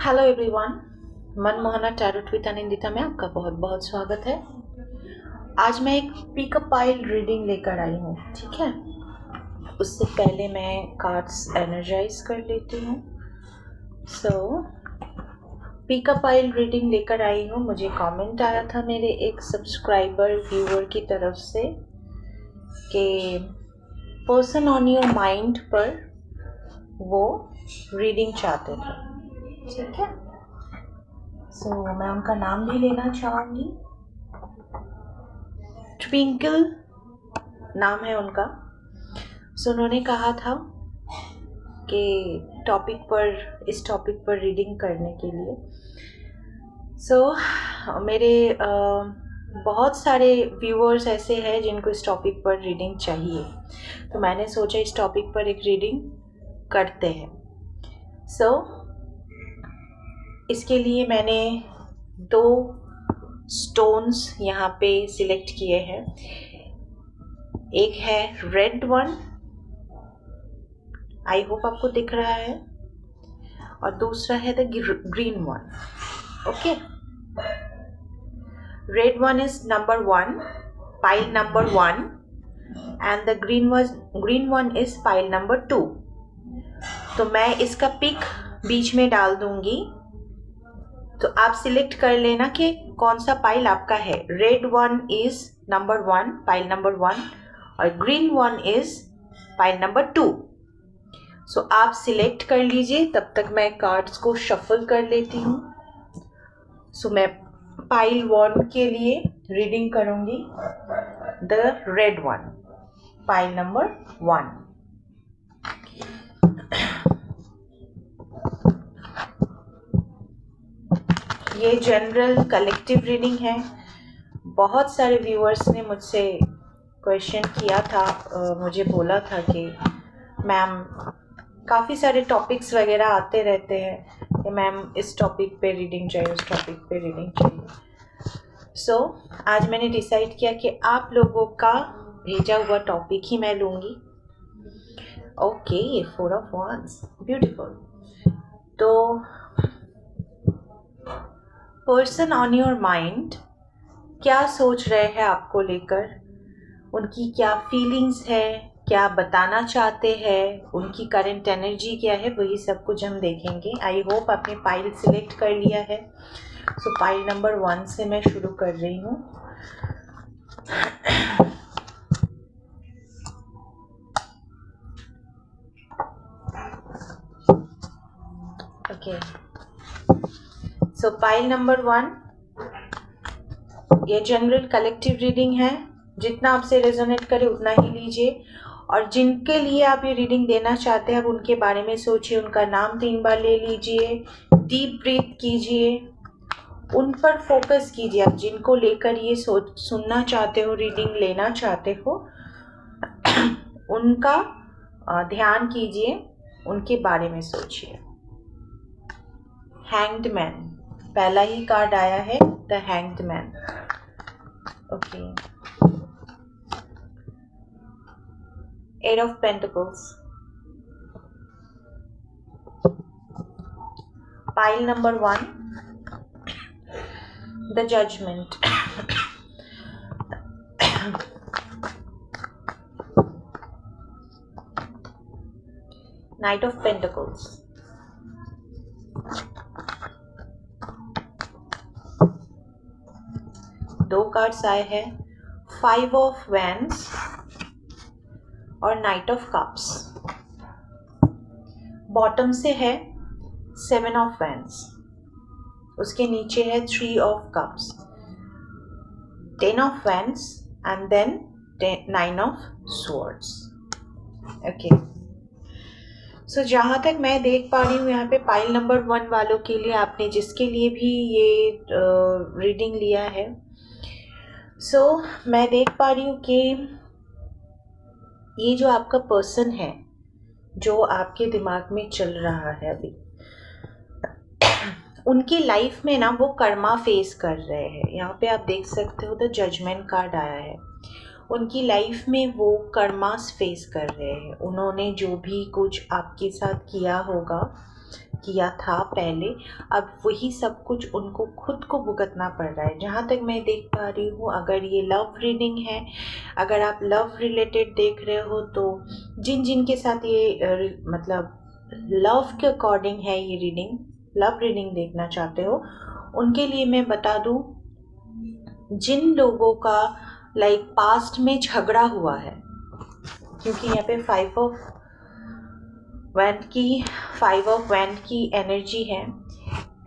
Hello everyone. Manmohana tarot with Anindita में आपका बहुत बहुत स्वागत है। आज मैं एक पिकअप पाइल रीडिंग लेकर आई हूँ, ठीक है। उससे पहले मैं कार्ड्स एनर्जाइज कर लेती हूँ। पिकअप पाइल रीडिंग लेकर आई हूँ। मुझे कमेंट आया था मेरे एक सब्सक्राइबर व्यूअर की तरफ से कि पर्सन ऑन योर माइंड पर वो रीडिंग चाहते थे, ठीक है। मैं उनका नाम भी लेना चाहूँगी। ट्विंकल नाम है उनका। उन्होंने कहा था कि इस टॉपिक पर रीडिंग करने के लिए। मेरे बहुत सारे व्यूअर्स ऐसे हैं जिनको इस टॉपिक पर रीडिंग चाहिए, तो मैंने सोचा इस टॉपिक पर एक रीडिंग करते हैं। इसके लिए मैंने 2 स्टोन्स यहाँ पे सिलेक्ट किए हैं। एक है रेड वन, आई होप आपको दिख रहा है, और दूसरा है the green one. Okay, red one is number 1, pile number 1, and the green one is pile number 2। तो मैं इसका पिक बीच में डाल दूंगी, तो आप सिलेक्ट कर लेना कि कौन सा पाइल आपका है। Red one is number 1, pile number 1, और green one is pile number 2। आप सिलेक्ट कर लीजिए, तब तक मैं कार्ड्स को शफल कर लेती हूँ। मैं पाइल 1 के लिए रीडिंग करूंगी, the red one, pile number 1। ये जनरल कलेक्टिव रीडिंग है। बहुत सारे व्यूअर्स ने मुझसे क्वेश्चन किया था, मुझे बोला था कि मैम काफ़ी सारे टॉपिक्स वगैरह आते रहते हैं कि मैम इस टॉपिक पे रीडिंग चाहिए, उस टॉपिक पे रीडिंग चाहिए। आज मैंने डिसाइड किया कि आप लोगों का भेजा हुआ टॉपिक ही मैं लूँगी। Okay, 4 of wands, beautiful. तो पर्सन ऑन योर माइंड क्या सोच रहे हैं आपको लेकर, उनकी क्या फीलिंग्स है, क्या बताना चाहते हैं, उनकी करंट एनर्जी क्या है, वही सब कुछ हम देखेंगे। आई होप आपने पाइल सिलेक्ट कर लिया है। पाइल नंबर 1 से मैं शुरू कर रही हूँ। ओके, पाइल नंबर 1, ये जनरल कलेक्टिव रीडिंग है। जितना आपसे रेजोनेट करे उतना ही लीजिए, और जिनके लिए आप ये रीडिंग देना चाहते हैं आप उनके बारे में सोचिए, उनका नाम 3 बार ले लीजिए, डीप ब्रीथ कीजिए, उन पर फोकस कीजिए। आप जिनको लेकर ये सुनना चाहते हो, रीडिंग लेना चाहते हो, उनका ध्यान कीजिए, उनके बारे में सोचिए। हैंग्ड मैन, पहला ही कार्ड आया है, the hanged man. Okay, 8 of Pentacles, pile number 1, the Judgment, Knight of Pentacles, दो कार्ड्स आए हैं, 5 of Wands और नाइट ऑफ कप्स। बॉटम से है 7 ऑफ वैंड्स, उसके नीचे है 3 of cups, 10 of wands and then 9 of swords. Okay, जहाँ तक मैं देख पा रही हूँ यहाँ पे पाइल नंबर 1 वालों के लिए, आपने जिसके लिए भी ये रीडिंग लिया है, मैं देख पा रही हूँ कि ये जो आपका पर्सन है, जो आपके दिमाग में चल रहा है अभी, उनकी लाइफ में ना वो कर्मा फेस कर रहे हैं। यहाँ पे आप देख सकते हो द जजमेंट कार्ड आया है। उनकी लाइफ में वो कर्मास फेस कर रहे हैं। उन्होंने जो भी कुछ आपके साथ किया होगा किया था पहले, अब वही सब कुछ उनको खुद को भुगतना पड़ रहा है। जहाँ तक मैं देख पा रही हूँ, अगर ये लव रीडिंग है, अगर आप लव रिलेटेड देख रहे हो, तो जिन जिन के साथ ये मतलब लव के अकॉर्डिंग है ये रीडिंग, लव रीडिंग देखना चाहते हो, उनके लिए मैं बता दूँ, जिन लोगों का लाइक पास्ट में झगड़ा हुआ है, क्योंकि यहाँ पे 5 ऑफ वैंड की एनर्जी है,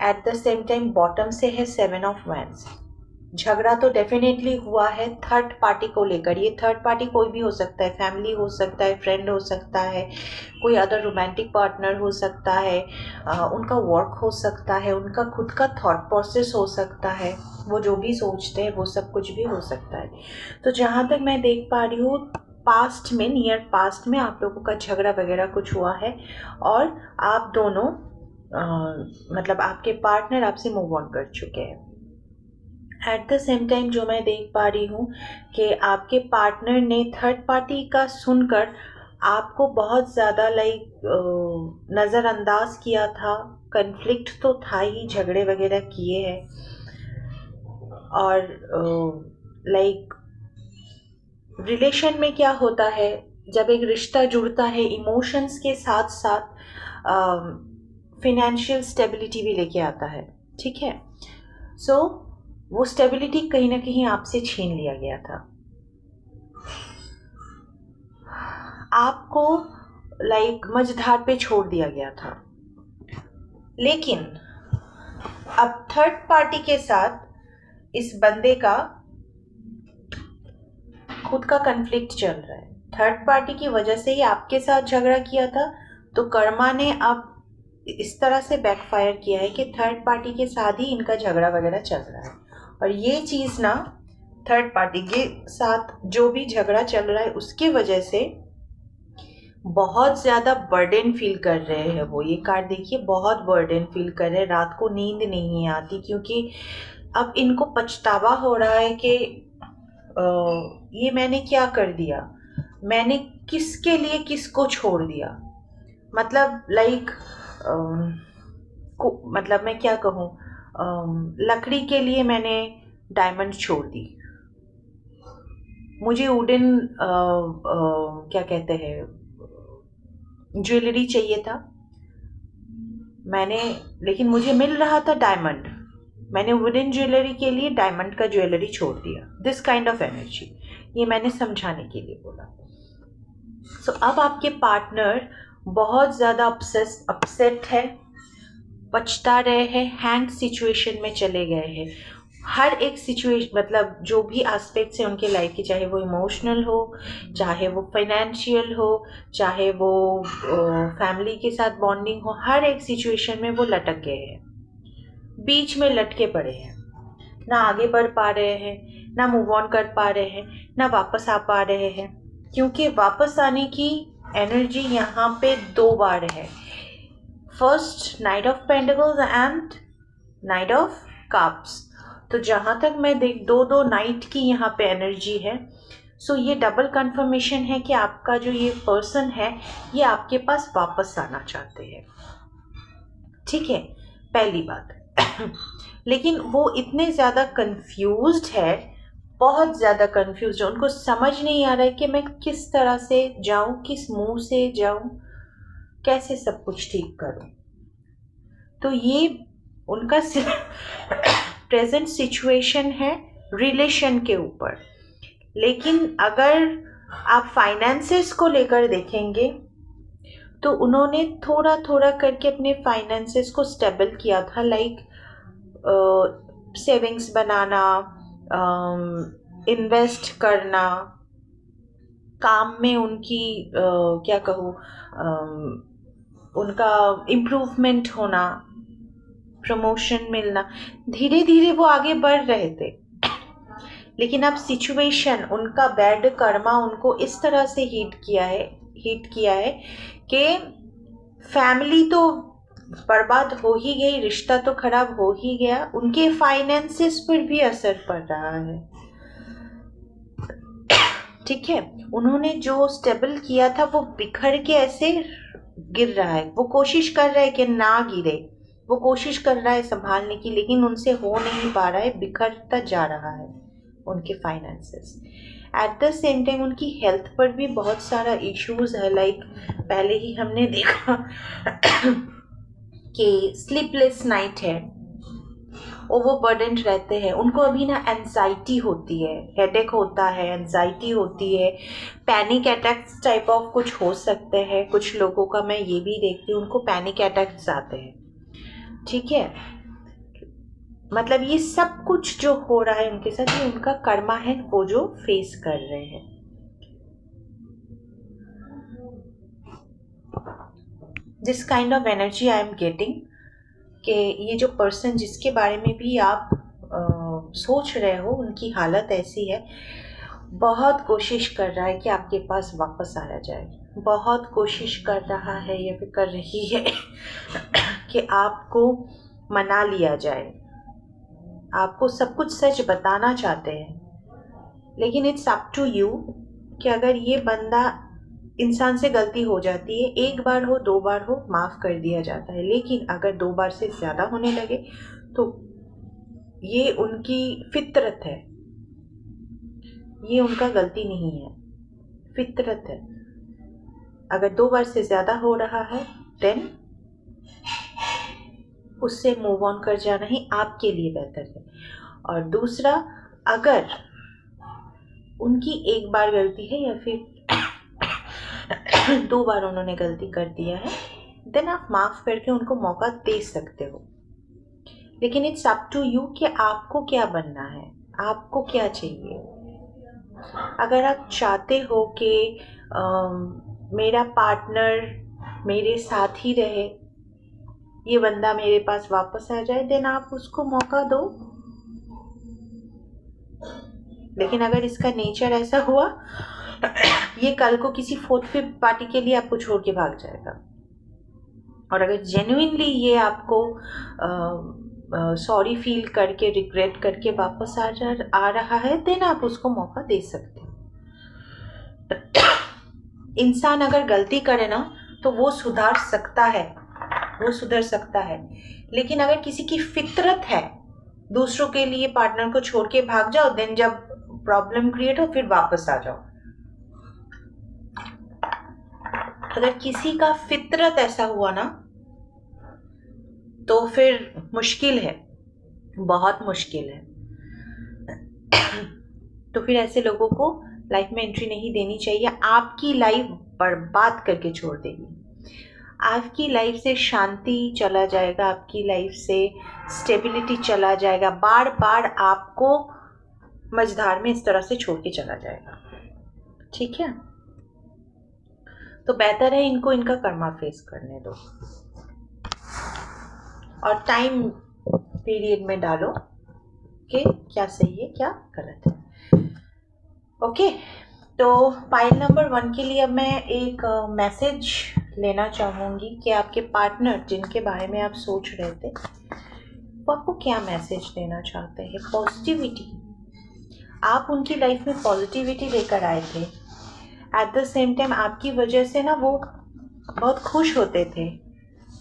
at the same time bottom से है 7 ऑफ वैंड्स। झगड़ा तो डेफिनेटली हुआ है थर्ड पार्टी को लेकर। ये थर्ड पार्टी कोई भी हो सकता है, फैमिली हो सकता है, फ्रेंड हो सकता है, कोई अदर रोमांटिक पार्टनर हो सकता है, उनका वर्क हो सकता है, उनका खुद का थॉट प्रोसेस हो सकता है, वो जो भी सोचते हैं वो सब कुछ भी हो सकता है। तो जहाँ तक मैं देख पा रही हूँ, पास्ट में, नियर पास्ट में आप लोगों का झगड़ा वगैरह कुछ हुआ है और आप दोनों मतलब आपके पार्टनर आपसे मूव ऑन कर चुके हैं। एट द सेम टाइम जो मैं देख पा रही हूँ कि आपके पार्टनर ने थर्ड पार्टी का सुनकर आपको बहुत ज़्यादा नज़रअंदाज किया था। कन्फ्लिक्ट तो था ही, झगड़े वगैरह किए हैं, और रिलेशन में क्या होता है, जब एक रिश्ता जुड़ता है, इमोशंस के साथ साथ फिनेंशियल स्टेबिलिटी भी लेके आता है, ठीक है। सो वो स्टेबिलिटी कहीं ना कहीं आपसे छीन लिया गया था। आपको मझधार पे छोड़ दिया गया था। लेकिन अब थर्ड पार्टी के साथ इस बंदे का खुद का कन्फ्लिक्ट चल रहा है। थर्ड पार्टी की वजह से ही आपके साथ झगड़ा किया था, तो कर्मा ने अब इस तरह से बैकफायर किया है कि थर्ड पार्टी के साथ ही इनका झगड़ा वगैरह चल रहा है। और ये चीज़ ना, थर्ड पार्टी के साथ जो भी झगड़ा चल रहा है उसके वजह से बहुत ज़्यादा बर्डन फील कर रहे हैं वो। ये कार्ड देखिए, बहुत बर्डन फील कर रहे हैं, रात को नींद नहीं आती, क्योंकि अब इनको पछतावा हो रहा है कि ये मैंने क्या कर दिया, मैंने किसके लिए किसको छोड़ दिया। मतलब मतलब मैं क्या कहूँ, लकड़ी के लिए मैंने डायमंड छोड़ दी, मुझे वुडन क्या कहते हैं, ज्वेलरी चाहिए था मैंने, लेकिन मुझे मिल रहा था डायमंड, मैंने वुडन ज्वेलरी के लिए डायमंड का ज्वेलरी छोड़ दिया। दिस काइंड ऑफ एनर्जी, ये मैंने समझाने के लिए बोला। सो अब आपके पार्टनर बहुत ज़्यादा अपसेट है, पछता रहे हैं, हैंग सिचुएशन में चले गए हैं। हर एक सिचुएशन, मतलब जो भी एस्पेक्ट्स हैं उनके लाइफ के, चाहे वो इमोशनल हो, चाहे वो फाइनेंशियल हो, चाहे वो फैमिली के साथ बॉन्डिंग हो, हर एक सिचुएशन में वो लटक गए हैं, बीच में लटके पड़े हैं, ना आगे बढ़ पा रहे हैं, ना मूव ऑन कर पा रहे हैं, ना वापस आ पा रहे हैं। क्योंकि वापस आने की एनर्जी यहाँ पे 2 बार है। First night of pentacles and night of cups. तो जहाँ तक मैं देख, 2 नाइट की यहाँ पे एनर्जी है। सो ये डबल कंफर्मेशन है कि आपका जो ये पर्सन है, ये आपके पास वापस आना चाहते हैं, ठीक है, पहली बात। लेकिन वो इतने ज़्यादा कंफ्यूज्ड है, बहुत ज़्यादा कंफ्यूज है, उनको समझ नहीं आ रहा है कि मैं किस तरह से जाऊं, किस मुंह से जाऊं, कैसे सब कुछ ठीक करूं। तो ये उनका प्रेजेंट सिचुएशन है रिलेशन के ऊपर। लेकिन अगर आप फाइनेंसेस को लेकर देखेंगे तो उन्होंने थोड़ा थोड़ा करके अपने फाइनेंसेस को स्टेबल किया था, सेविंग्स बनाना, इन्वेस्ट करना, काम में उनकी क्या कहूँ, उनका इम्प्रूवमेंट होना, प्रमोशन मिलना, धीरे धीरे वो आगे बढ़ रहे थे। लेकिन अब सिचुएशन, उनका बैड कर्मा उनको इस तरह से हिट किया है कि फैमिली तो बर्बाद हो ही गई, रिश्ता तो खराब हो ही गया, उनके फाइनेंसेस पर भी असर पड़ रहा है, ठीक है। उन्होंने जो स्टेबल किया था वो बिखर के ऐसे गिर रहा है, वो कोशिश कर रहा है कि ना गिरे, वो कोशिश कर रहा है संभालने की, लेकिन उनसे हो नहीं पा रहा है, बिखरता जा रहा है उनके finances. At the same time उनकी हेल्थ पर भी बहुत सारा इश्यूज है, लाइक पहले ही हमने देखा कि स्लीपलेस नाइट है, ओवरबर्डन्ड रहते हैं, उनको अभी ना एंजाइटी होती है, हेडेक होता है, एंजाइटी होती है, पैनिक अटैक्स टाइप ऑफ कुछ हो सकते हैं कुछ लोगों का। मैं ये भी देखती हूँ उनको पैनिक अटैक्स आते हैं, ठीक है। मतलब ये सब कुछ जो हो रहा है उनके साथ, ये उनका कर्मा है, वो जो फेस कर रहे हैं। This kind of energy I am getting कि ये जो पर्सन जिसके बारे में भी आप सोच रहे हो, उनकी हालत ऐसी है, बहुत कोशिश कर रहा है कि आपके पास वापस आया जाए, बहुत कोशिश कर रहा है या फिर कर रही है कि आपको मना लिया जाए, आपको सब कुछ सच बताना चाहते हैं। लेकिन इट्स अप टू यू कि अगर ये बंदा, इंसान से गलती हो जाती है, एक बार हो दो बार हो माफ़ कर दिया जाता है, लेकिन अगर दो बार से ज़्यादा होने लगे तो ये उनकी फितरत है, ये उनका गलती नहीं है, फितरत है। अगर दो बार से ज़्यादा हो रहा है देन उससे मूव ऑन कर जाना ही आपके लिए बेहतर है। और दूसरा, अगर उनकी एक बार गलती है या फिर दो बार उन्होंने गलती कर दिया है, देन आप माफ़ करके उनको मौका दे सकते हो। लेकिन इट्स अप टू यू कि आपको क्या बनना है, आपको क्या चाहिए। अगर आप चाहते हो कि मेरा पार्टनर मेरे साथ ही रहे, ये बंदा मेरे पास वापस आ जाए, देन आप उसको मौका दो। लेकिन अगर इसका नेचर ऐसा हुआ, ये कल को किसी फोर्थ फिफ्थ पार्टी के लिए आपको छोड़ के भाग जाएगा। और अगर जेन्युइनली ये आपको सॉरी फील करके, रिग्रेट करके वापस आ रहा है, देन आप उसको मौका दे सकते हो। इंसान अगर गलती करे ना तो वो सुधार सकता है, वो सुधर सकता है। लेकिन अगर किसी की फितरत है दूसरों के लिए पार्टनर को छोड़ के भाग जाओ, देन जब प्रॉब्लम क्रिएट हो फिर वापस आ जाओ। अगर किसी का फितरत ऐसा हुआ ना तो फिर मुश्किल है, बहुत मुश्किल है। तो फिर ऐसे लोगों को लाइफ में एंट्री नहीं देनी चाहिए, आपकी लाइफ बर्बाद करके छोड़ देगी। आपकी लाइफ से शांति चला जाएगा, आपकी लाइफ से स्टेबिलिटी चला जाएगा, बार बार आपको मझधार में इस तरह से छोड़ के चला जाएगा, ठीक है। तो बेहतर है इनको इनका कर्मा फेस करने दो और टाइम पीरियड में डालो कि क्या सही है क्या गलत है। ओके, तो पाइल नंबर 1 के लिए अब मैं एक मैसेज लेना चाहूँगी कि आपके पार्टनर जिनके बारे में आप सोच रहे थे, वो आपको क्या मैसेज देना चाहते हैं। पॉजिटिविटी, आप उनकी लाइफ में पॉजिटिविटी लेकर आए थे। एट द सेम टाइम आपकी वजह से ना वो बहुत खुश होते थे,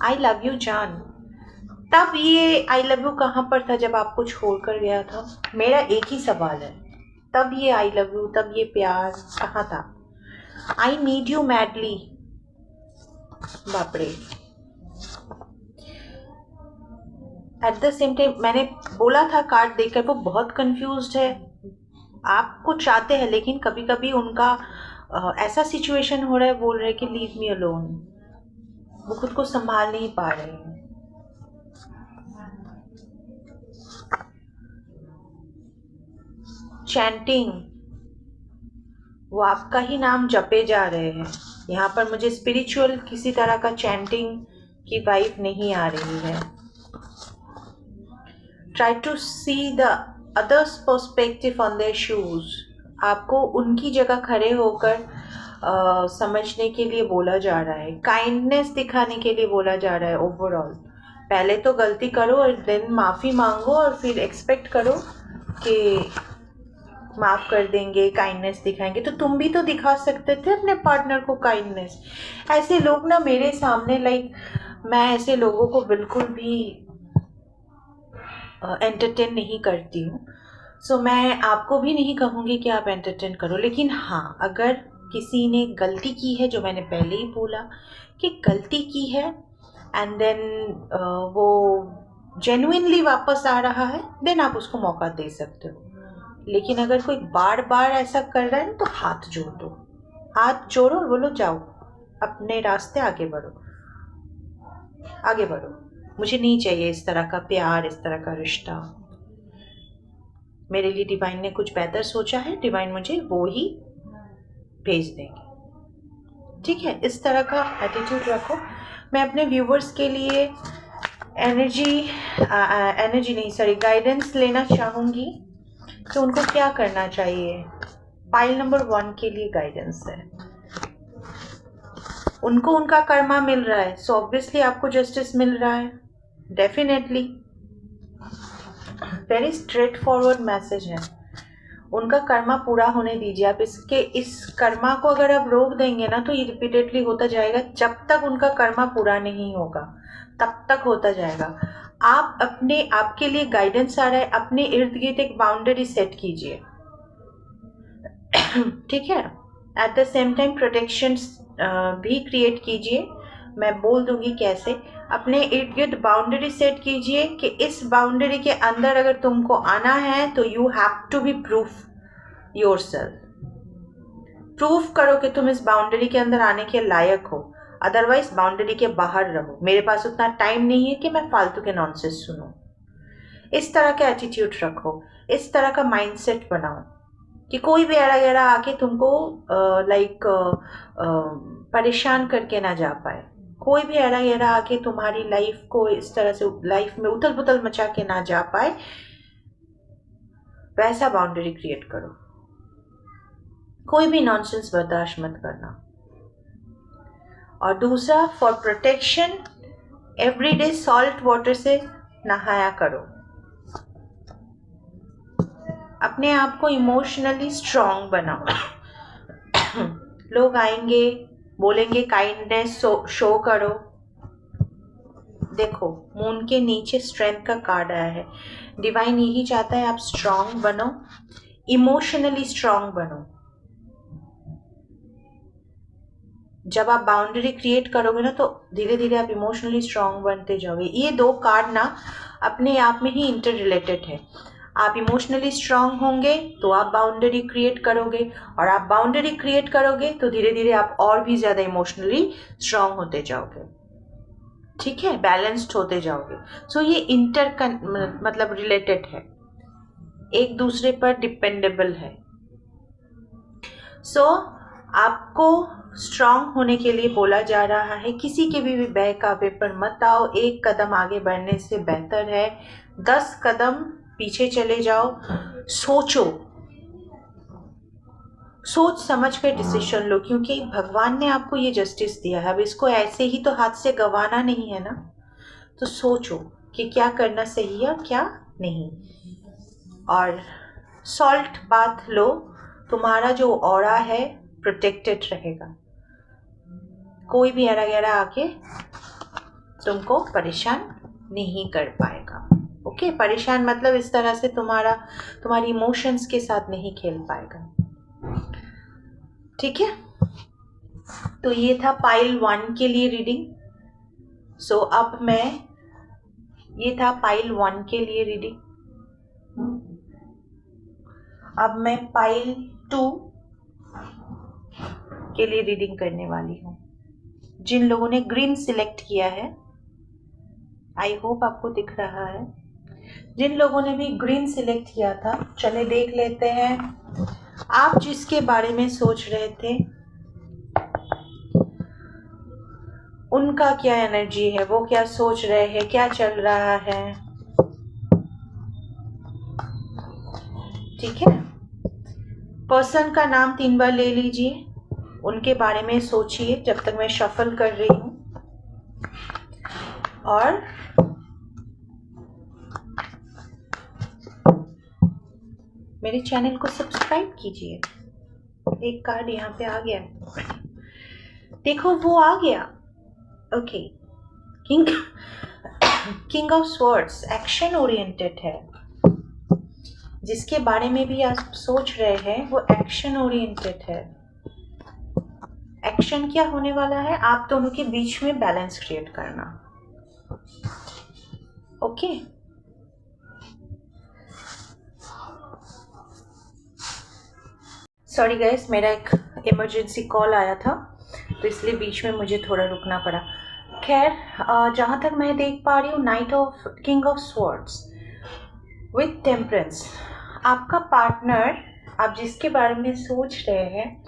आई लव यू जान। तब ये आई लव यू कहाँ पर था जब आपको छोड़कर गया था? मेरा एक ही सवाल है, तब ये आई लव यू, तब ये प्यार कहाँ था? आई नीड यू मैडली, बापरे। एट द सेम टाइम मैंने बोला था कार्ड देखकर वो बहुत कंफ्यूज्ड है, आपको चाहते हैं लेकिन कभी कभी उनका ऐसा सिचुएशन हो रहा है, बोल रहे हैं कि लीव मी अलोन, वो खुद को संभाल नहीं पा रहे हैं। चैंटिंग, वो आपका ही नाम जपे जा रहे हैं। यहाँ पर मुझे स्पिरिचुअल किसी तरह का चैंटिंग की वाइब नहीं आ रही है। Try to see the others perspective on their shoes, आपको उनकी जगह खड़े होकर समझने के लिए बोला जा रहा है, काइंडनेस दिखाने के लिए बोला जा रहा है। ओवरऑल पहले तो गलती करो और देन माफ़ी मांगो और फिर एक्सपेक्ट करो कि माफ़ कर देंगे, काइंडनेस दिखाएंगे। तो तुम भी तो दिखा सकते थे अपने पार्टनर को काइंडनेस। ऐसे लोग ना मेरे सामने, लाइक मैं ऐसे लोगों को बिल्कुल भी एंटरटेन नहीं करती हूँ। सो मैं आपको भी नहीं कहूँगी कि आप एंटरटेन करो, लेकिन हाँ, अगर किसी ने गलती की है, जो मैंने पहले ही बोला कि गलती की है, एंड देन वो जेन्युइनली वापस आ रहा है, देन आप उसको मौका दे सकते हो। लेकिन अगर कोई बार बार ऐसा कर रहा है ना, तो हाथ जोड़ दो, हाथ जोड़ो और बोलो जाओ अपने रास्ते, आगे बढ़ो, आगे बढ़ो। मुझे नहीं चाहिए इस तरह का प्यार, इस तरह का रिश्ता। मेरे लिए डिवाइन ने कुछ बेहतर सोचा है, डिवाइन मुझे वो ही भेज देंगे। ठीक है, इस तरह का एटीट्यूड रखो। मैं अपने व्यूवर्स के लिए एनर्जी नहीं, सॉरी, गाइडेंस लेना चाहूँगी कि उनको क्या करना चाहिए। पाइल नंबर 1 के लिए गाइडेंस है। उनको उनका कर्मा मिल रहा है, सो ऑब्वियसली आपको जस्टिस मिल रहा है, definitely. Very straight forward message है। उनका कर्मा पूरा होने दीजिए आप। इस कर्मा को अगर आप रोक देंगे ना, तो ये रिपीटेडली होता जाएगा। जब तक उनका कर्मा पूरा नहीं होगा तब तक होता जाएगा। आप आपके लिए गाइडेंस आ रहा है, अपने इर्द गिर्द एक बाउंड्री सेट कीजिए। ठीक है, at the same time protection भी क्रिएट कीजिए। मैं बोल दूंगी कैसे। अपने इर्द गिर्द बाउंड्री सेट कीजिए कि इस बाउंड्री के अंदर अगर तुमको आना है तो you have to be proof yourself. Proof करो कि तुम इस बाउंड्री के अंदर आने के लायक हो, अदरवाइज बाउंड्री के बाहर रहो। मेरे पास उतना टाइम नहीं है कि मैं फालतू के नॉनसेंस सुनूं। इस तरह का एटीट्यूड रखो, इस तरह का माइंडसेट बनाओ कि कोई भी एड़ा गैड़ा आके तुमको परेशान करके ना जा पाए। कोई भी एड़ा गैड़ा आके तुम्हारी लाइफ को इस तरह से लाइफ में उथल पुथल मचा के ना जा पाए, वैसा बाउंड्री क्रिएट करो। कोई भी नॉनसेंस बर्दाश्त मत करना। और दूसरा, for protection everyday salt water से नहाया करो। अपने आप को इमोशनली स्ट्रांग बनाओ। लोग आएंगे, बोलेंगे काइंडनेस शो करो। देखो, मून के नीचे स्ट्रेंथ का कार्ड आया है। डिवाइन यही चाहता है आप स्ट्रांग बनो, इमोशनली स्ट्रांग बनो। जब आप बाउंड्री क्रिएट करोगे ना, तो धीरे धीरे आप इमोशनली स्ट्रांग बनते जाओगे। ये दो कार्ड ना अपने आप में ही इंटर रिलेटेड है। आप इमोशनली स्ट्रांग होंगे तो आप बाउंड्री क्रिएट करोगे, और आप बाउंड्री क्रिएट करोगे तो धीरे धीरे आप और भी ज़्यादा इमोशनली स्ट्रांग होते जाओगे। ठीक है, बैलेंस्ड होते जाओगे। सो ये मतलब रिलेटेड है, एक दूसरे पर डिपेंडेबल है। सो आपको स्ट्रांग होने के लिए बोला जा रहा है। किसी के भी बहकावे पर मत आओ। एक कदम आगे बढ़ने से बेहतर है 10 कदम पीछे चले जाओ। सोचो, सोच समझ कर डिसीजन लो, क्योंकि भगवान ने आपको ये जस्टिस दिया है। अब इसको ऐसे ही तो हाथ से गंवाना नहीं है ना। तो सोचो कि क्या करना सही है और क्या नहीं। और सॉल्ट बाथ लो, तुम्हारा जो ऑरा है प्रोटेक्टेड रहेगा। कोई भी एरा गैरा आके तुमको परेशान नहीं कर पाएगा। ओके, परेशान मतलब इस तरह से तुम्हारी इमोशंस के साथ नहीं खेल पाएगा। ठीक है, तो ये था पाइल 1 के लिए रीडिंग। सो अब ये था पाइल 1 के लिए रीडिंग। अब मैं पाइल 2 के लिए रीडिंग करने वाली हूँ। जिन लोगों ने ग्रीन सिलेक्ट किया है, आई होप आपको दिख रहा है। जिन लोगों ने भी ग्रीन सिलेक्ट किया था, चले देख लेते हैं आप जिसके बारे में सोच रहे थे उनका क्या एनर्जी है, वो क्या सोच रहे हैं, क्या चल रहा है। ठीक है, पर्सन का नाम 3 बार ले लीजिए, उनके बारे में सोचिए जब तक मैं शफल कर रही हूँ। और मेरे चैनल को सब्सक्राइब कीजिए। एक कार्ड यहाँ पे आ गया, देखो वो आ गया। Okay, king of swords action oriented है। जिसके बारे में भी आप सोच रहे हैं वो एक्शन ओरिएंटेड है। एक्शन क्या होने वाला है? आप दोनों के बीच में बैलेंस क्रिएट करना। ओके, सॉरी गाइस, मेरा एक इमरजेंसी कॉल आया था तो इसलिए बीच में मुझे थोड़ा रुकना पड़ा। खैर, जहाँ तक मैं देख पा रही हूँ, night of king of swords with temperance, आपका पार्टनर, आप जिसके बारे में सोच रहे हैं,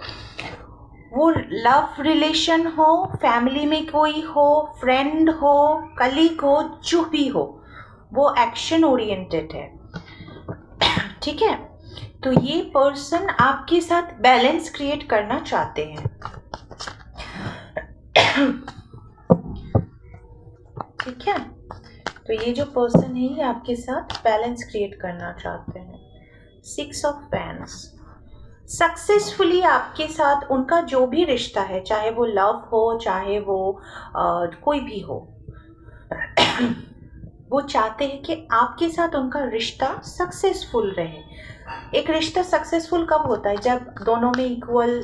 वो लव रिलेशन हो, फैमिली में कोई हो, फ्रेंड हो, कलीग हो, जो भी हो, वो एक्शन ओरिएंटेड है। ठीक है, तो ये पर्सन आपके साथ बैलेंस क्रिएट करना चाहते हैं। ठीक है, तो ये जो पर्सन है ये आपके साथ बैलेंस क्रिएट करना चाहते हैं। 6 ऑफ पेन्स, सक्सेसफुली आपके साथ उनका जो भी रिश्ता है, चाहे वो लव हो, चाहे वो कोई भी हो, वो चाहते हैं कि आपके साथ उनका रिश्ता सक्सेसफुल रहे। एक रिश्ता सक्सेसफुल कब होता है? जब दोनों में इक्वल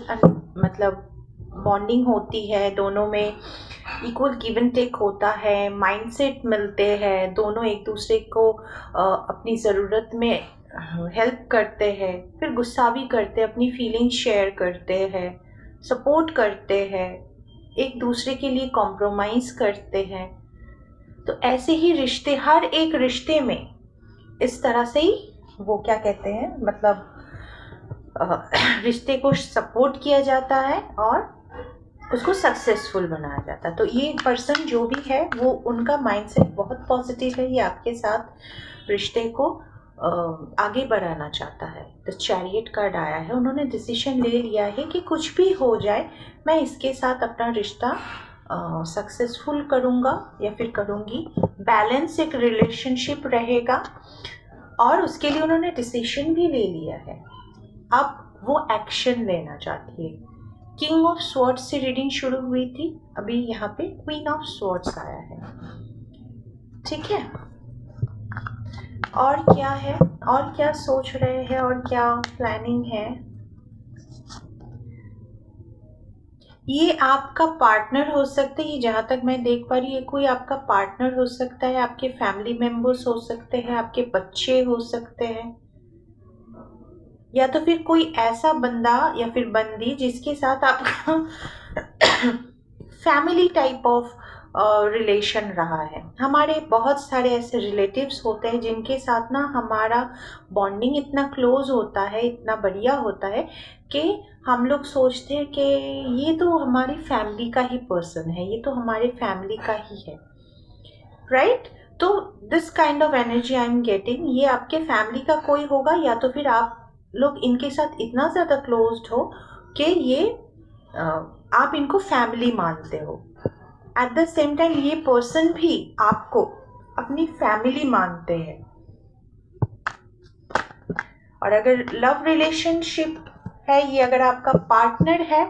मतलब बॉन्डिंग होती है, दोनों में इक्वल गिव एंड टेक होता है, माइंडसेट मिलते हैं, दोनों एक दूसरे को अपनी ज़रूरत में हेल्प करते हैं, फिर गुस्सा भी करते हैं, अपनी फीलिंग शेयर करते हैं, सपोर्ट करते हैं, एक दूसरे के लिए कॉम्प्रोमाइज़ करते हैं। तो ऐसे ही रिश्ते, हर एक रिश्ते में इस तरह से ही वो क्या कहते हैं, मतलब रिश्ते को सपोर्ट किया जाता है और उसको सक्सेसफुल बनाया जाता है। तो ये पर्सन जो भी है वो, उनका माइंडसेट बहुत पॉजिटिव है। ये आपके साथ रिश्ते को आगे बढ़ाना चाहता है। द चैरियट कार्ड आया है, उन्होंने डिसीजन ले लिया है कि कुछ भी हो जाए मैं इसके साथ अपना रिश्ता सक्सेसफुल करूँगा या फिर करूँगी, बैलेंस एक रिलेशनशिप रहेगा, और उसके लिए उन्होंने डिसीजन भी ले लिया है। अब वो एक्शन लेना चाहती है। किंग ऑफ स्वॉर्ड्स से रीडिंग शुरू हुई थी, अभी यहाँ पे क्वीन ऑफ स्वॉर्ड्स आया है। ठीक है, और क्या है, और क्या सोच रहे हैं, और क्या प्लानिंग है? ये आपका पार्टनर हो सकता है, ये जहाँ तक मैं देख पा रही हूँ, ये कोई आपका पार्टनर हो सकता है, आपके फैमिली मेम्बर्स हो सकते हैं, आपके बच्चे हो सकते हैं, या तो फिर कोई ऐसा बंदा या फिर बंदी जिसके साथ आपका फैमिली टाइप ऑफ रिलेशन रहा है। हमारे बहुत सारे ऐसे रिलेटिव्स होते हैं जिनके साथ ना हमारा बॉन्डिंग इतना क्लोज होता है, इतना बढ़िया होता है कि हम लोग सोचते हैं कि ये तो हमारी फैमिली का ही पर्सन है, ये तो हमारे फैमिली का ही है, राइट? तो this kind of energy I am getting, ये आपके फैमिली का कोई होगा, या तो फिर आप लोग इनके साथ इतना ज़्यादा क्लोज्ड हो कि ये आप इनको फैमिली मानते हो। एट द सेम टाइम ये पर्सन भी आपको अपनी फैमिली मानते हैं। और अगर लव रिलेशनशिप है ये, अगर आपका पार्टनर है,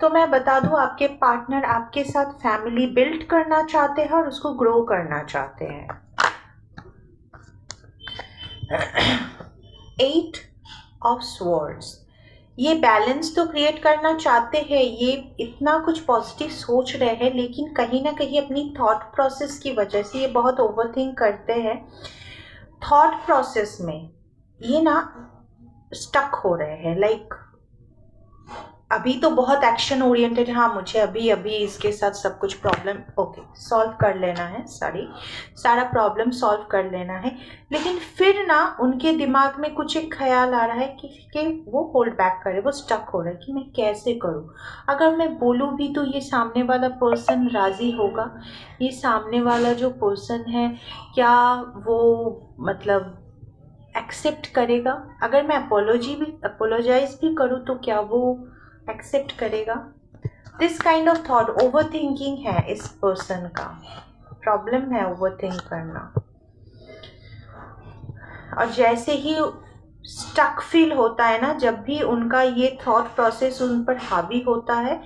तो मैं बता दूं आपके पार्टनर आपके साथ फैमिली बिल्ड करना चाहते हैं और उसको ग्रो करना चाहते हैं। 8 ऑफ स्वॉर्ड्स, ये बैलेंस तो क्रिएट करना चाहते हैं, ये इतना कुछ पॉजिटिव सोच रहे हैं, लेकिन कहीं ना कहीं अपनी थॉट प्रोसेस की वजह से ये बहुत ओवरथिंक करते हैं। थॉट प्रोसेस में ये ना स्टक हो रहे हैं, लाइक अभी तो बहुत एक्शन ओरिएंटेड, हाँ मुझे अभी अभी इसके साथ सब कुछ प्रॉब्लम ओके सॉल्व कर लेना है, सारा प्रॉब्लम सॉल्व कर लेना है, लेकिन फिर ना उनके दिमाग में कुछ एक ख्याल आ रहा है कि वो होल्ड बैक करे, वो स्टक हो रहा है कि मैं कैसे करूँ, अगर मैं बोलूँ भी तो ये सामने वाला पर्सन राज़ी होगा, ये सामने वाला जो पर्सन है क्या वो मतलब एक्सेप्ट करेगा, अगर मैं अपोलोजाइज भी करूँ तो क्या वो एक्सेप्ट करेगा। This kind of thought, over thinking है इस पर्सन का, प्रॉब्लम है ओवर थिंक करना। और जैसे ही स्टक फील होता है ना, जब भी उनका ये थॉट प्रोसेस उन पर हावी होता है,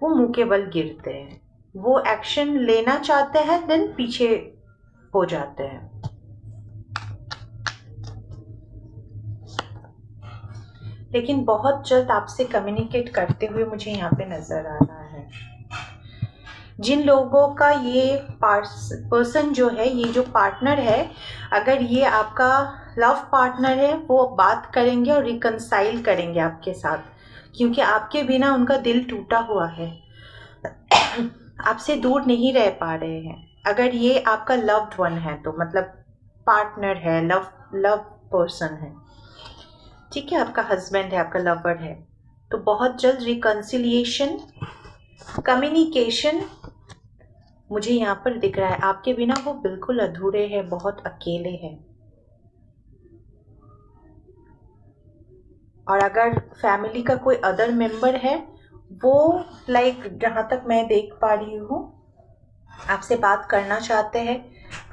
वो मुंह के बल गिरते हैं, वो एक्शन लेना चाहते हैं देन पीछे हो जाते हैं। लेकिन बहुत जल्द आपसे कम्युनिकेट करते हुए मुझे यहाँ पे नजर आ रहा है। जिन लोगों का ये पर्सन जो है, ये जो पार्टनर है, अगर ये आपका लव पार्टनर है, वो बात करेंगे और रिकंसाइल करेंगे आपके साथ, क्योंकि आपके बिना उनका दिल टूटा हुआ है, आपसे दूर नहीं रह पा रहे हैं। अगर ये आपका लव्ड वन है तो मतलब पार्टनर है, लव पर्सन है, ठीक है, आपका हस्बैंड है, आपका लवर है, तो बहुत जल्द रिकंसिलिएशन, कम्युनिकेशन मुझे यहाँ पर दिख रहा है। आपके बिना वो बिल्कुल अधूरे हैं, बहुत अकेले हैं। और अगर फैमिली का कोई अदर मेंबर है, वो जहाँ तक मैं देख पा रही हूँ, आपसे बात करना चाहते हैं,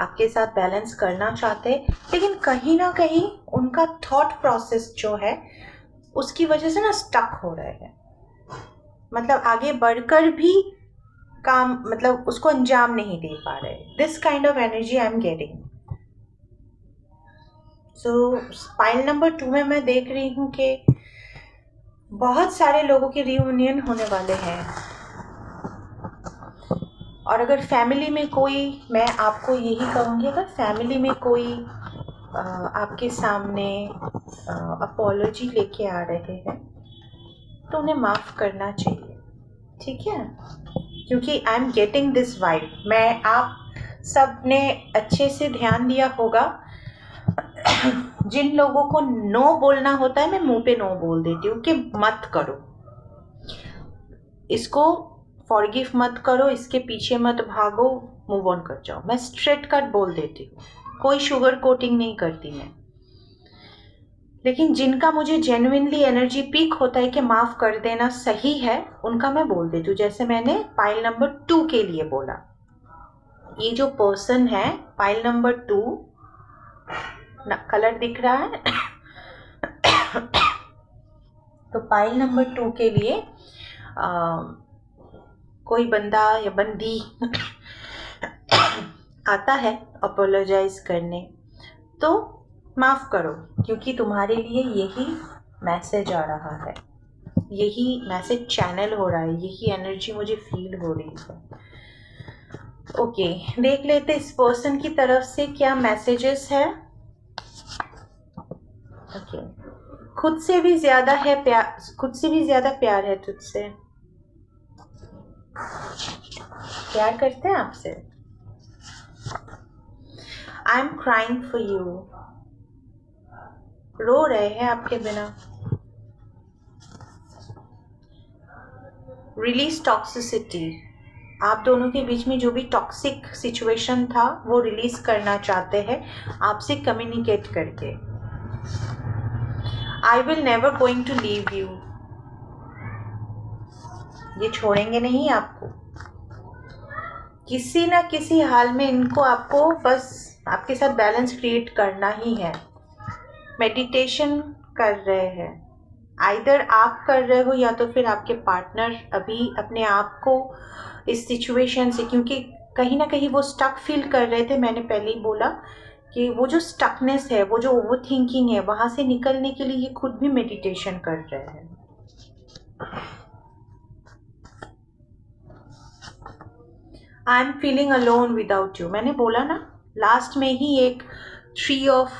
आपके साथ बैलेंस करना चाहते हैं, लेकिन कहीं ना कहीं उनका थॉट प्रोसेस जो है उसकी वजह से ना स्टक हो रहे हैं, मतलब आगे बढ़कर भी काम, मतलब उसको अंजाम नहीं दे पा रहे। This kind of energy I am getting. So pile number 2 में मैं देख रही हूँ कि बहुत सारे लोगों के रियूनियन होने वाले हैं। और अगर फैमिली में कोई, मैं आपको यही कहूँगी, अगर फैमिली में कोई आपके सामने अपॉलॉजी लेके आ रहे हैं तो उन्हें माफ़ करना चाहिए, ठीक है, क्योंकि I am getting this vibe. मैं, आप सब ने अच्छे से ध्यान दिया होगा, जिन लोगों को नो बोलना होता है मैं मुंह पे नो बोल देती हूँ कि मत करो इसको, फॉरगिव मत करो, इसके पीछे मत भागो, मूव ऑन कर जाओ। मैं स्ट्रेट कट बोल देती हूँ, कोई शुगर कोटिंग नहीं करती मैं। लेकिन जिनका मुझे जेन्युइनली एनर्जी पीक होता है कि माफ़ कर देना सही है, उनका मैं बोल देती हूँ। जैसे मैंने पाइल नंबर 2 के लिए बोला, ये जो पर्सन है पाइल नंबर 2, कलर दिख रहा है तो पाइल नंबर 2 के लिए कोई बंदा या बंदी आता है अपोलोजाइज करने, तो माफ़ करो, क्योंकि तुम्हारे लिए यही मैसेज आ रहा है, यही मैसेज चैनल हो रहा है, यही एनर्जी मुझे फील हो रही है। ओके, देख लेते इस पर्सन की तरफ से क्या मैसेजेस है। ओके, खुद से भी ज्यादा है प्यार, खुद से भी ज्यादा प्यार है तुझसे, प्यार करते हैं आपसे। I am crying for you, रो रहे हैं आपके बिना। रिलीज टॉक्सिसिटी, आप दोनों के बीच में जो भी टॉक्सिक सिचुएशन था वो रिलीज करना चाहते हैं आपसे कम्युनिकेट करके। I will never going to leave you, ये छोड़ेंगे नहीं आपको, किसी ना किसी हाल में इनको आपको बस आपके साथ बैलेंस क्रिएट करना ही है। मेडिटेशन कर रहे हैं, आइदर आप कर रहे हो या तो फिर आपके पार्टनर अभी अपने आप को इस सिचुएशन से, क्योंकि कहीं ना कहीं वो स्टक फील कर रहे थे। मैंने पहले ही बोला कि वो जो स्टकनेस है, वो जो ओवर थिंकिंग है, वहाँ से निकलने के लिए ये खुद भी मेडिटेशन कर रहे हैं। I am feeling alone without you, मैंने बोला ना लास्ट में ही एक 3 ऑफ,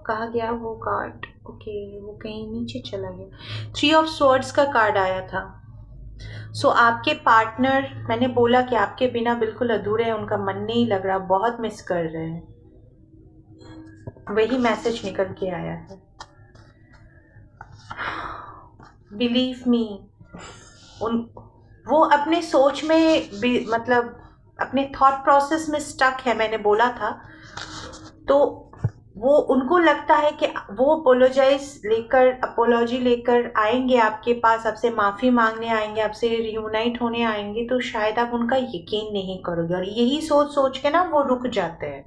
कहा गया वो कार्ड, ओके वो कहीं नीचे चला गया, 3 ऑफ स्वॉर्ड्स का कार्ड आया था। सो आपके पार्टनर, मैंने बोला कि आपके बिना बिल्कुल अधूरे हैं, उनका मन नहीं लग रहा, बहुत मिस कर रहे हैं, वही मैसेज निकल के आया है। बिलीव मी, वो अपने सोच में मतलब अपने थॉट प्रोसेस में स्टक है, मैंने बोला था। तो वो, उनको लगता है कि वो अपोलॉजी लेकर आएंगे आपके पास, आपसे माफ़ी मांगने आएंगे, आपसे रियूनाइट होने आएंगे, तो शायद आप उनका यकीन नहीं करोगे, और यही सोच सोच के ना वो रुक जाते हैं।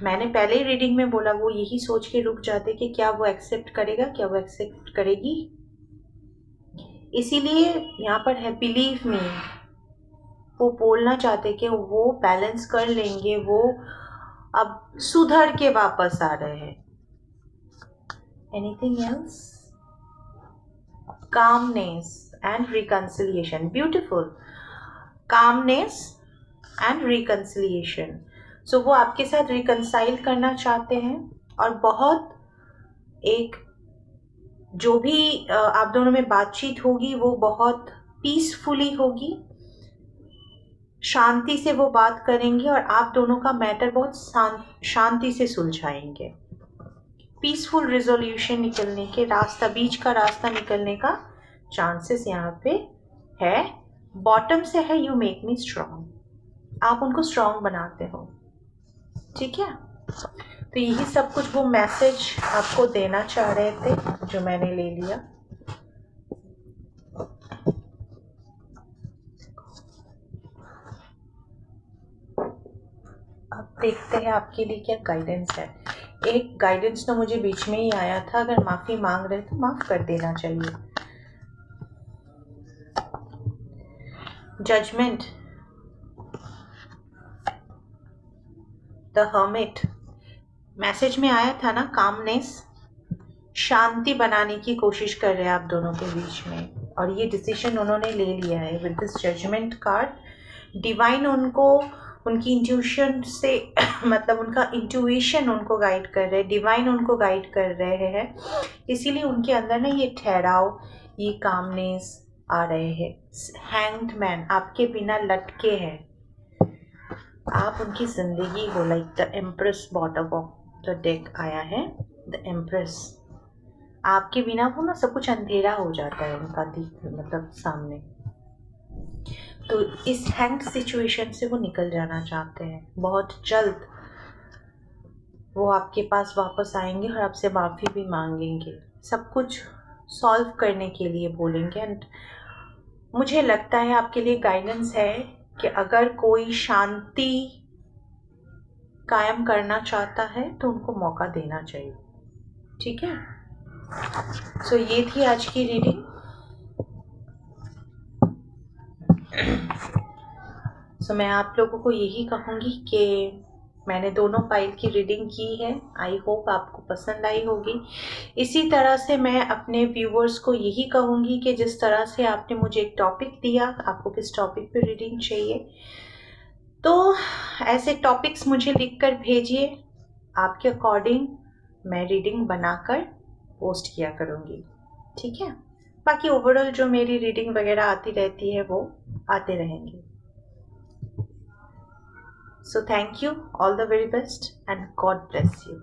मैंने पहले ही रीडिंग में बोला, वो यही सोच के रुक जाते कि क्या वो एक्सेप्ट करेगा, क्या वो एक्सेप्ट करेगी। इसीलिए यहाँ पर है बिलीव मी, वो बोलना चाहते कि वो बैलेंस कर लेंगे, वो अब सुधर के वापस आ रहे हैं। Anything else? Calmness and reconciliation, beautiful. Calmness and reconciliation. So वो आपके साथ रिकंसाइल करना चाहते हैं और बहुत एक जो भी आप दोनों में बातचीत होगी वो बहुत पीसफुली होगी, शांति से वो बात करेंगे और आप दोनों का मैटर बहुत शांति से सुलझाएंगे। पीसफुल रिजोल्यूशन निकलने के रास्ता, बीच का रास्ता निकलने का चांसेस यहाँ पे है। बॉटम से है यू मेक मी स्ट्रांग, आप उनको स्ट्रांग बनाते हो, ठीक है। तो यही सब कुछ वो मैसेज आपको देना चाह रहे थे जो मैंने ले लिया। अब देखते हैं आपके लिए क्या गाइडेंस है। एक गाइडेंस तो मुझे बीच में ही आया था, अगर माफ़ी मांग रहे तो माफ़ कर देना चाहिए। जजमेंट, द हर्मिट, मैसेज में आया था ना, कामनेस, शांति बनाने की कोशिश कर रहे हैं आप दोनों के बीच में, और ये डिसीजन उन्होंने ले लिया है with this judgement card. Divine उनको उनकी इंट्यूशन से मतलब उनका इंट्यूशन उनको गाइड कर रहे हैं, डिवाइन उनको गाइड कर रहे हैं, इसीलिए उनके अंदर ना ये ठहराव, ये कामनेस आ रहे हैं। हैंग्ड मैन आपके बिना लटके हैं, आप उनकी जिंदगी हो, like the empress bottom of the deck आया है, द एम्प्रेस। आपके बिना वो ना सब कुछ अंधेरा हो जाता है उनका मतलब सामने। तो इस हैंग सिचुएशन से वो निकल जाना चाहते हैं। बहुत जल्द वो आपके पास वापस आएंगे और आपसे माफ़ी भी मांगेंगे, सब कुछ सॉल्व करने के लिए बोलेंगे। एंड मुझे लगता है आपके लिए गाइडेंस है कि अगर कोई शांति कायम करना चाहता है तो उनको मौका देना चाहिए, ठीक है। सो ये थी आज की रीडिंग। सो मैं आप लोगों को यही कहूँगी कि मैंने दोनों पाइल की रीडिंग की है, आई होप आपको पसंद आई होगी। इसी तरह से मैं अपने व्यूवर्स को यही कहूँगी कि जिस तरह से आपने मुझे एक टॉपिक दिया, आपको किस टॉपिक पे रीडिंग चाहिए, तो ऐसे टॉपिक्स मुझे लिखकर भेजिए, आपके अकॉर्डिंग मैं रीडिंग बनाकर पोस्ट किया करूँगी, ठीक है। बाकी ओवरऑल जो मेरी रीडिंग वगैरह आती रहती है वो आते रहेंगे। So thank you, all the very best, and God bless you.